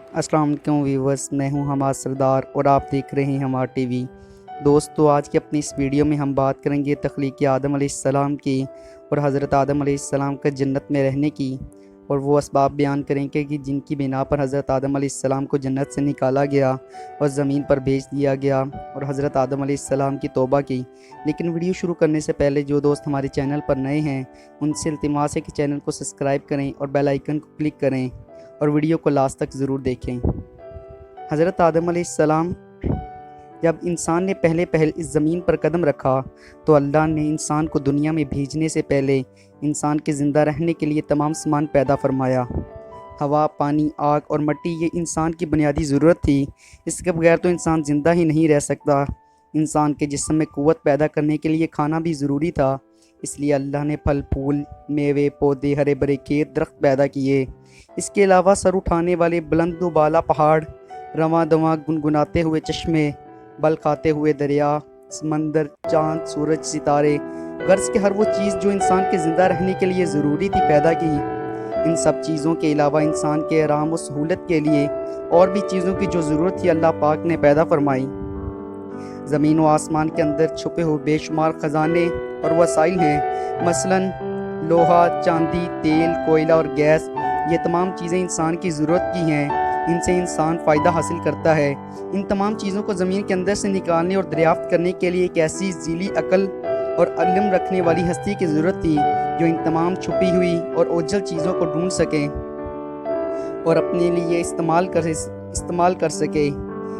अस्सलाम वालेकुम व्यूवर्स, मैं हूं हमाद सरदार और आप देख रहे हैं हमार टीवी। दोस्तों, आज की अपनी इस वीडियो में हम बात करेंगे तख्लीक़ आदम अलैहिस्सलाम की और हज़रत आदम अलैहिस्सलाम का जन्नत में रहने की, और वो असबाब बयान करेंगे कि जिनकी बिना पर हज़रत आदम अलैहिस्सलाम को जन्नत से निकाला गया और ज़मीन पर भेज दिया गया, और हज़रत आदम अलैहिस्सलाम की तौबा की। लेकिन वीडियो शुरू करने से पहले जो दोस्त हमारे चैनल पर नए हैं उनसे इल्तिमास है कि चैनल को सब्सक्राइब करें और बेल आइकन को क्लिक करें और वीडियो को लास्ट तक ज़रूर देखें। हज़रत आदम अलैहिस्सलाम, जब इंसान ने पहले इस ज़मीन पर कदम रखा तो अल्लाह ने इंसान को दुनिया में भेजने से पहले इंसान के ज़िंदा रहने के लिए तमाम सामान पैदा फरमाया। हवा, पानी, आग और मिट्टी ये इंसान की बुनियादी ज़रूरत थी। इसके बगैर तो इंसान ज़िंदा ही नहीं रह सकता। इंसान के जिस्म में क़ुव्वत पैदा करने के लिए खाना भी ज़रूरी था, इसलिए अल्लाह ने फल फूल, मेवे, पौधे, हरे भरे खेत, दरख्त पैदा किए। इसके अलावा सर उठाने वाले बुलंद व बाला पहाड़, रवां दवां गुनगुनाते हुए चश्मे, बल खाते हुए दरिया, समंदर, चाँद, सूरज, सितारे, गर्ज के हर वो चीज़ जो इंसान के ज़िंदा रहने के लिए ज़रूरी थी पैदा की। इन सब चीज़ों के अलावा इंसान के आराम और सहूलत के लिए और भी चीज़ों की जो ज़रूरत थी अल्लाह पाक ने पैदा फरमाई। ज़मीन व आसमान के अंदर छुपे हुए बेशुमार ख़जाने और वसाइल हैं, मसलन लोहा, चांदी, तेल, कोयला और गैस। ये तमाम चीज़ें इंसान की ज़रूरत की हैं, इनसे इंसान फ़ायदा हासिल करता है। इन तमाम चीज़ों को ज़मीन के अंदर से निकालने और दरियाफ्त करने के लिए एक ऐसी ज़ीली अकल और इल्म रखने वाली हस्ती की ज़रूरत थी जो इन तमाम छुपी हुई और ओझल चीज़ों को ढूंढ सके और अपने लिए इस्तेमाल कर सके।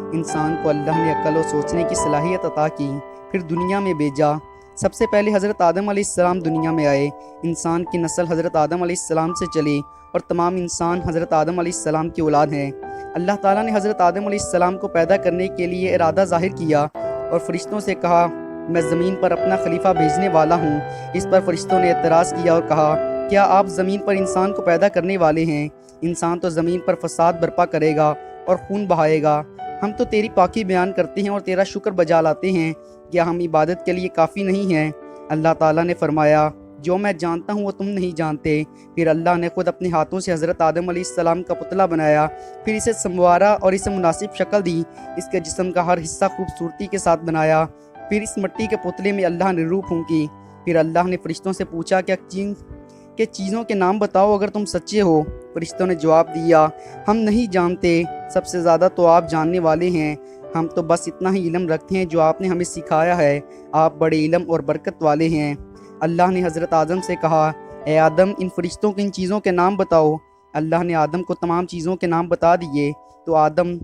इंसान को अल्लाह ने अक्ल और सोचने की सलाहियत अता की, फिर दुनिया में भेजा। सबसे पहले हज़रत आदम अलैहिस्सलाम दुनिया में आए। इंसान की नस्ल हज़रत आदम अलैहिस्सलाम से चली और तमाम इंसान हज़रत आदम अलैहिस्सलाम की औलाद हैं। अल्लाह ताला ने हज़रत आदम अलैहिस्सलाम को पैदा करने के लिए इरादा ज़ाहिर किया और फ़रिश्तों से कहा, मैं ज़मीन पर अपना खलीफा भेजने वाला हूँ। इस पर फ़रिश्तों ने एतराज़ किया और कहा, क्या आप ज़मीन पर इंसान को पैदा करने वाले हैं? इंसान तो ज़मीन पर फसाद बर्पा करेगा और खून बहाएगा। हम तो तेरी पाकी बयान करते हैं और तेरा शुक्र बजा लाते हैं, क्या हम इबादत के लिए काफ़ी नहीं हैं? अल्लाह ताला ने फरमाया, जो मैं जानता हूँ वो तुम नहीं जानते। फिर अल्लाह ने खुद अपने हाथों से हज़रत आदम अलैहिस्सलाम का पुतला बनाया, फिर इसे संवारा और इसे मुनासिब शक्ल दी। इसके जिस्म का हर हिस्सा खूबसूरती के साथ बनाया। फिर इस मिट्टी के पुतले में अल्लाह ने रूह फूंकी। फिर अल्लाह ने फ़रिश्तों से पूछा, क्या चीज़ों के नाम बताओ अगर तुम सच्चे हो। फ़रिश्तों ने जवाब दिया, हम नहीं जानते, सबसे ज़्यादा तो आप जानने वाले हैं। हम तो बस इतना ही इल्म रखते हैं जो आपने हमें सिखाया है। आप बड़े इल्म और बरकत वाले हैं। अल्लाह ने हज़रत आदम से कहा, ए आदम, इन फ़रिश्तों के इन चीज़ों के नाम बताओ। अल्लाह ने आदम को तमाम चीज़ों के नाम बता दिए तो आदम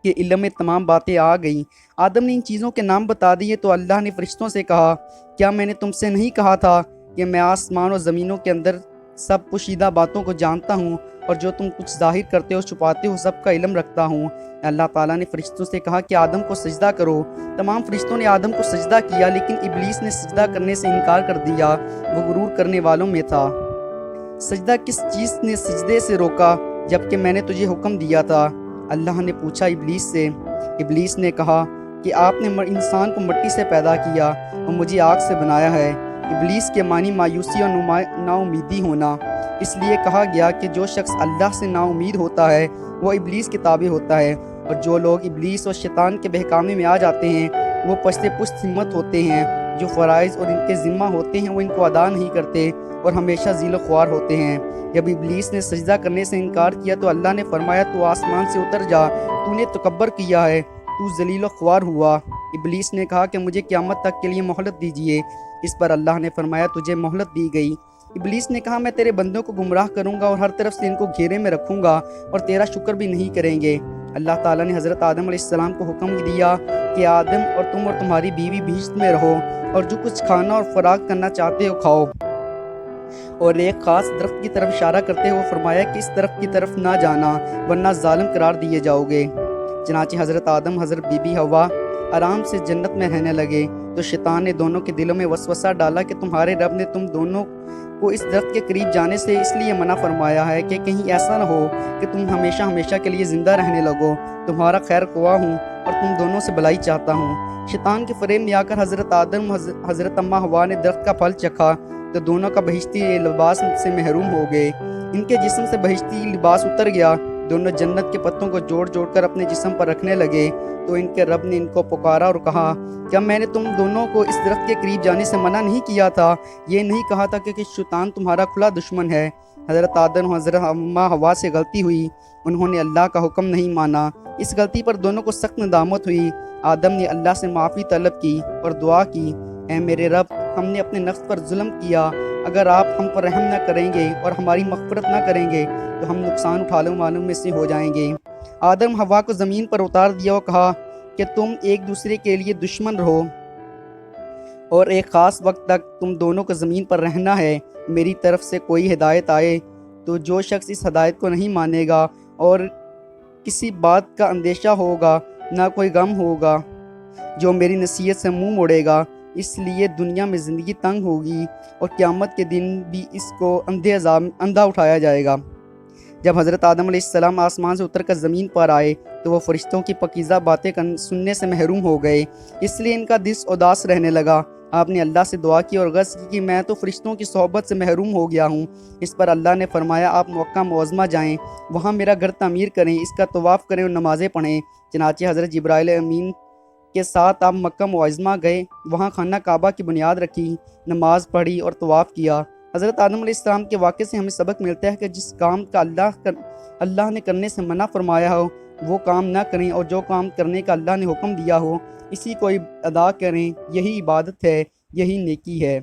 के इल्म में तमाम बातें आ गईं। आदम ने इन चीज़ों के नाम बता दिए तो अल्लाह ने फ़रिश्तों से कहा, क्या मैंने तुमसे नहीं कहा था कि मैं आसमान और ज़मीनों के अंदर सब पोशीदा बातों को जानता हूँ और जो तुम कुछ ज़ाहिर करते हो छुपाते हो सब का इल्म रखता हूँ। अल्लाह ताला ने फ़रिश्तों से कहा कि आदम को सजदा करो। तमाम फ़रिश्तों ने आदम को सजदा किया, लेकिन इब्लीस ने सजदा करने से इनकार कर दिया। वो गुरूर करने वालों में था। सजदा किस चीज़ ने सजदे से रोका जबकि मैंने तुझे हुक्म दिया था? अल्लाह ने पूछा इब्लीस से। इब्लीस ने कहा कि आपने इंसान को मिट्टी से पैदा किया और मुझे आग से बनाया है। इब्लीस के मानी मायूसी और नाउमीदी होना। इसलिए कहा गया कि जो शख्स अल्लाह से नाउमीद होता है वो इब्लीस के ताबे होता है, और जो लोग इब्लीस और शैतान के बहकामे में आ जाते हैं वो पश्ते पुश्त हिम्मत होते हैं। जो फ़राइज़ और इनके ज़िम्मा होते हैं वो इनको अदा नहीं करते और हमेशा ज़ीलो ख्वार होते हैं। जब इब्लीस ने सजदा करने से इनकार किया तो अल्लाह ने फरमाया, तू आसमान से उतर जा, तूने तकब्बर किया है, तू ज़लील ख्वार हुआ। इब्लीस ने कहा कि मुझे क़यामत तक के लिए मोहलत दीजिए। इस पर अल्लाह ने फरमाया, तुझे मोहलत दी गई। इब्लीस ने कहा, मैं तेरे बंदों को गुमराह करूँगा और हर तरफ से इनको घेरे में रखूँगा और तेरा शुक्र भी नहीं करेंगे। अल्लाह ताला ने हज़रत आदम अलैहिस्सलाम को हुक्म दिया कि आदम और तुम और तुम्हारी बीवी बीच में रहो और जो कुछ खाना और फ़राग करना चाहते हो खाओ। और एक ख़ास दरख्त की तरफ इशारा करते हुए फरमाया कि इस दरख्त की तरफ ना जाना वरना जालिम करार दिए जाओगे। चनाचे हज़रत आदम हज़रत बीबी हवा आराम से जन्नत में रहने लगे तो शैतान ने दोनों के दिलों में वसवसा डाला कि तुम्हारे रब ने तुम दोनों को इस दरख्त के करीब जाने से इसलिए मना फरमाया है कि कहीं ऐसा न हो कि तुम हमेशा हमेशा के लिए ज़िंदा रहने लगो। तुम्हारा खैर ख्वाह हूँ और तुम दोनों से भलाई चाहता हूँ। शैतान के फ़रेब में आकर हज़रत आदम हज़रत अम्मा हवा ने दरख्त का फल चखा तो दोनों का बहिश्ती लिबास से महरूम हो गए। इनके जिस्म से बहिश्ती लिबास उतर गया دونوں جنت کے پتوں کو جوڑ جوڑ کر اپنے جسم پر رکھنے لگے تو ان کے رب نے ان کو پکارا اور کہا، کیا میں نے تم دونوں کو اس درخت کے قریب جانے سے منع نہیں کیا تھا؟ یہ نہیں کہا تھا کہ شیطان تمہارا کھلا دشمن ہے؟ حضرت آدم اور حضرت اماں حوا سے غلطی ہوئی، انہوں نے اللہ کا حکم نہیں مانا۔ اس غلطی پر دونوں کو سخت ندامت ہوئی۔ آدم نے اللہ سے معافی طلب کی اور دعا کی، اے میرے رب، ہم نے اپنے نفس پر ظلم کیا، اگر آپ ہم پر رحم نہ کریں گے اور ہماری مغفرت نہ کریں گے تو ہم نقصان اٹھانے والوں میں سے ہو جائیں گے۔ آدم حوا کو زمین پر اتار دیا اور کہا کہ تم ایک دوسرے کے لیے دشمن رہو اور ایک خاص وقت تک تم دونوں کو زمین پر رہنا ہے۔ میری طرف سے کوئی ہدایت آئے تو جو شخص اس ہدایت کو نہیں مانے گا اور کسی بات کا اندیشہ ہوگا، نہ کوئی غم ہوگا، جو میری نصیحت سے منہ موڑے گا، اس لیے دنیا میں زندگی تنگ ہوگی اور قیامت کے دن بھی اس کو اندھا اٹھایا جائے گا۔ جب حضرت آدم علیہ السلام آسمان سے اتر کر زمین پر آئے تو وہ فرشتوں کی پاکیزہ باتیں سننے سے محروم ہو گئے، اس لیے ان کا دل اداس رہنے لگا۔ آپ نے اللہ سے دعا کی اور غرض کی کہ میں تو فرشتوں کی صحبت سے محروم ہو گیا ہوں۔ اس پر اللہ نے فرمایا، آپ مکہ معظمہ جائیں، وہاں میرا گھر تعمیر کریں، اس کا طواف کریں اور نمازیں پڑھیں۔ چنانچہ حضرت جبرائیل امین کے ساتھ آپ مکہ معظمہ گئے، وہاں خانہ کعبہ کی بنیاد رکھی، نماز پڑھی اور طواف کیا۔ حضرت آدم علیہ السلام کے واقعے سے ہمیں سبق ملتا ہے کہ جس کام کا اللہ نے کرنے سے منع فرمایا ہو وہ کام نہ کریں، اور جو کام کرنے کا اللہ نے حکم دیا ہو اسی کو ادا کریں۔ یہی عبادت ہے، یہی نیکی ہے۔